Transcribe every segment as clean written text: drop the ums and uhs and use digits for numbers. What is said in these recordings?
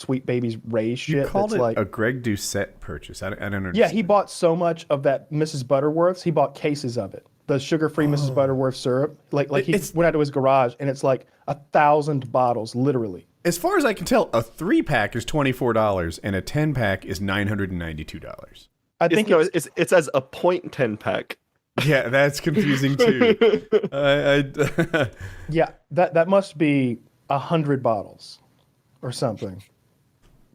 Sweet Baby's Ray's shit. You called that's it like a Greg Doucette purchase. I don't understand. yeah, he bought so much of that Mrs. Butterworth's. He bought cases of it, the sugar-free Mrs. Butterworth syrup. Like he It's went out to his garage, and it's like 1,000 bottles, literally. as far as I can tell, a 3-pack is $24 and a 10-pack is $992. I think it's as a 0.10 pack. Yeah, that's confusing too. yeah, that must be 100 bottles or something.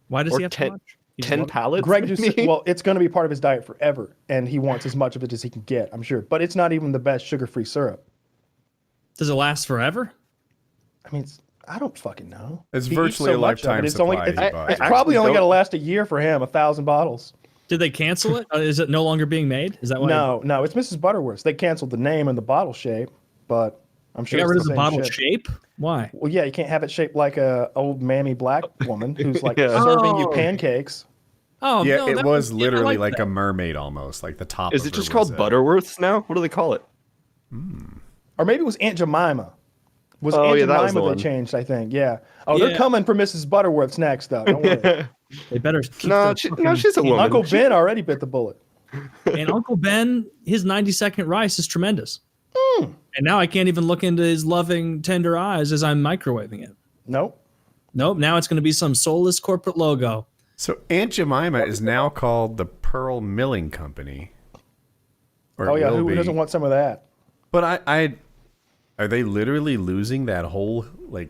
Why does Or he have 10 so much? He's 10 one- pallets. Greg just maybe? well, it's going to be part of his diet forever, and he wants as much of it as he can get. I'm sure, but it's not even the best sugar-free syrup. Does it last forever? I mean, I don't fucking know. It's He eats virtually a much of lifetime it. It's only supply it's, he buys. it's probably only don't- got to last a year for him. 1,000 bottles. Did they cancel it? Is it no longer being made? Is that why? No, it's Mrs. Butterworth's. They canceled the name and the bottle shape, but I'm They sure got it's rid of the same bottle shit. shape? Why? Well, yeah, you can't have it shaped like a old mammy black woman who's like Yeah. serving you Oh. pancakes. Oh, Yeah, no, it that was yeah, I literally like like that. a mermaid almost, like the top. Is of it her just was called Butterworth's now? What do they call it? Or maybe it was Aunt Jemima. Was Oh, Aunt yeah, that was Jemima the they one. changed, I think. Yeah. Oh, Yeah. they're coming for Mrs. Butterworth's next, though. Don't worry. They better keep No, their fucking- she's a woman. Uncle Ben already bit the bullet. And Uncle Ben, his 90-second rice is tremendous. And now I can't even look into his loving, tender eyes as I'm microwaving it. Nope. Nope, now it's going to be some soulless corporate logo. So Aunt Jemima is now called the Pearl Milling Company. Or Oh, it yeah. will Who be. doesn't want some of that? But I are they literally losing that whole, like,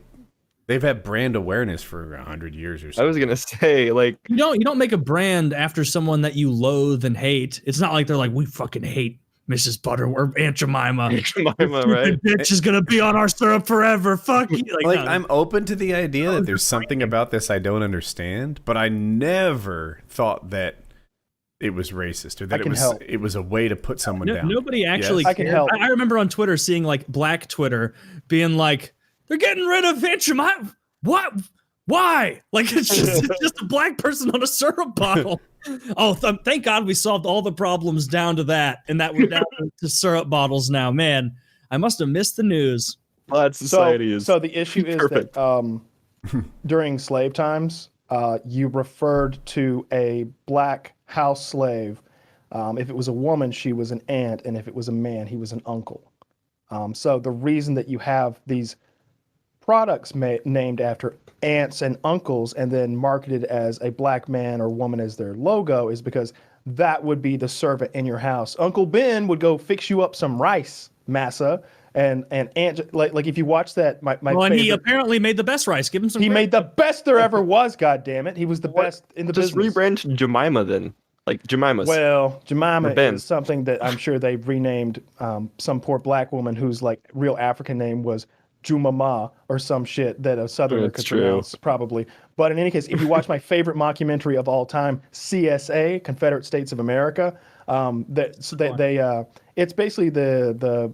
they've had brand awareness for 100 years or I so. was gonna say, like, You don't make a brand after someone that you loathe and hate. It's not like they're like, we fucking hate Mrs. Butterworth, Aunt Jemima. Jemima, right? Bitch is gonna be on our syrup forever. Fuck you. Like, no. I'm open to the idea that there's something about this I don't understand, but I never thought that it was racist or that can help. it was a way to put someone down. Nobody actually I can cared. help. I remember on Twitter seeing like Black Twitter being like, they're getting rid of Aunt Jemima. What? Why? Like it's just a black person on a syrup bottle. Oh, thank God we solved all the problems down to that, and that we're down to syrup bottles now. Man, I must have missed the news. Glad society is. So the issue is perfect. that during slave times, you referred to a black house slave. If it was a woman, she was an aunt, and if it was a man, he was an uncle. So the reason that you have these products named after aunts and uncles and then marketed as a black man or woman as their logo is because that would be the servant in your house. Uncle Ben would go fix you up some rice, massa, and aunt, like if you watch that, my Well, and favorite, he apparently made the best rice. Give him some. he credit. made the best there ever was. God damn it, he was the best in the Just business. rebrand to Jemima then, like Jemima's. Well, Jemima Or Ben. is something that I'm sure they've renamed some poor black woman whose like real African name was Jumama or some shit that a southerner That's could true. pronounce probably. But in any case, if you watch my favorite mockumentary of all time, CSA, Confederate States of America, it's basically the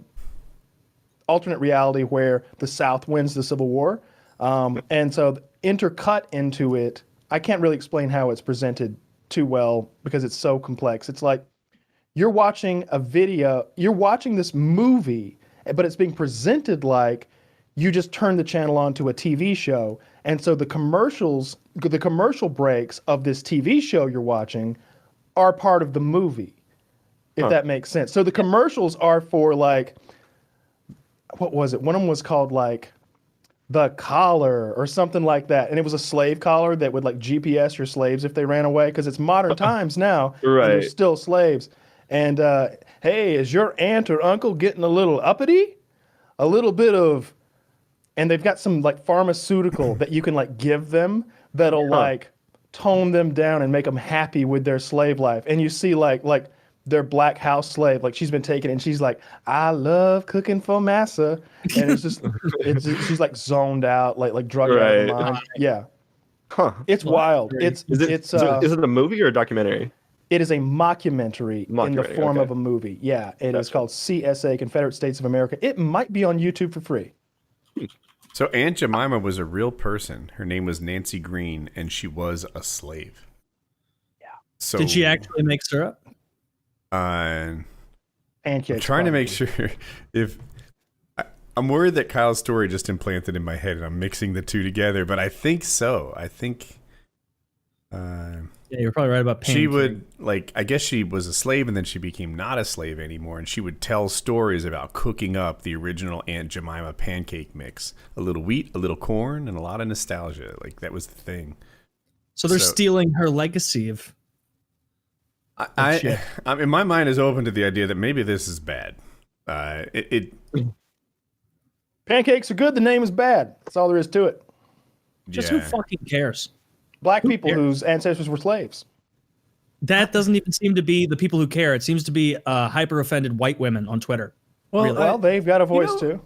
alternate reality where the South wins the Civil War. And so intercut into it, I can't really explain how it's presented too well because it's so complex. It's like you're watching a video, you're watching this movie, but it's being presented like you just turn the channel on to a TV show. And so the commercial breaks of this TV show you're watching are part of the movie, if that makes sense. So the commercials are for like, what was it? One of them was called like The Collar or something like that. And it was a slave collar that would like GPS your slaves if they ran away because it's modern times now. And Right. they're still slaves. And hey, is your aunt or uncle getting a little uppity? A little bit of, and they've got some like pharmaceutical that you can like give them that'll like tone them down and make them happy with their slave life. And you see like their black house slave, like she's been taken and she's like, I love cooking for massa. And it's just, she's like zoned out, like drugged out of her Right. mind. Yeah. Huh. It's wild. It's Is it a movie or a documentary? it is a mockumentary in the Mockumentary, form okay. of a movie. Yeah. It is called CSA, Confederate States of America. It might be on YouTube for free. So Aunt Jemima was a real person. Her name was Nancy Green, and she was a slave. Yeah. So Did she actually make syrup? I'm Pancakes. trying to make probably. sure if I'm worried that Kyle's story just implanted in my head, and I'm mixing the two together. But I think so. I think Yeah, you're probably right about She pancake. would, like, I guess she was a slave and then she became not a slave anymore. And she would tell stories about cooking up the original Aunt Jemima pancake mix. A little wheat, a little corn, and a lot of nostalgia. Like, that was the thing. So they're So- stealing her legacy of. I mean, my mind is open to the idea that maybe this is bad. Pancakes are good. The name is bad. That's all there is to it. Just yeah. who fucking cares? Black Who people cares? whose ancestors were slaves. That doesn't even seem to be the people who care. It seems to be hyper offended white women on Twitter. Well, Really? Well, they've got a voice know, too.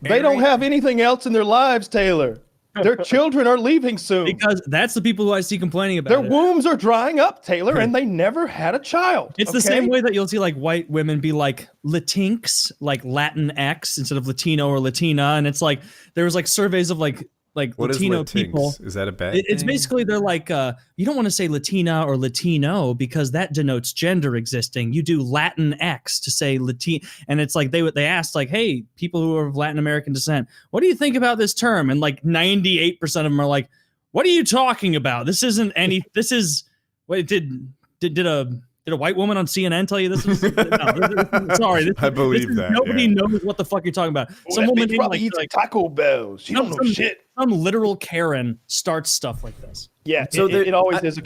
They don't have anything else in their lives, Taylor. Their children are leaving soon. Because that's the people who I see complaining about Their it. wombs are drying up, Taylor, and they never had a child. It's the same way that you'll see like white women be like Latinx, like Latin X instead of Latino or Latina, and it's like there was like surveys of like What Latino is Latinx? people. Is that a bad It's thing? basically they're like you don't want to say Latina or Latino because that denotes gender existing. You do Latin X to say Latin, and it's like they asked like, hey, people who are of Latin American descent, what do you think about this term? And like 98% of them are like, what are you talking about? This isn't any. This is wait did a white woman on CNN tell you this? No, sorry, I believe that, Nobody yeah. knows what the fuck you're talking about. Well, Some that woman bitch named, probably eats like Taco Bells. She don't know shit. some literal Karen starts stuff like this. Yeah, So it always I- is a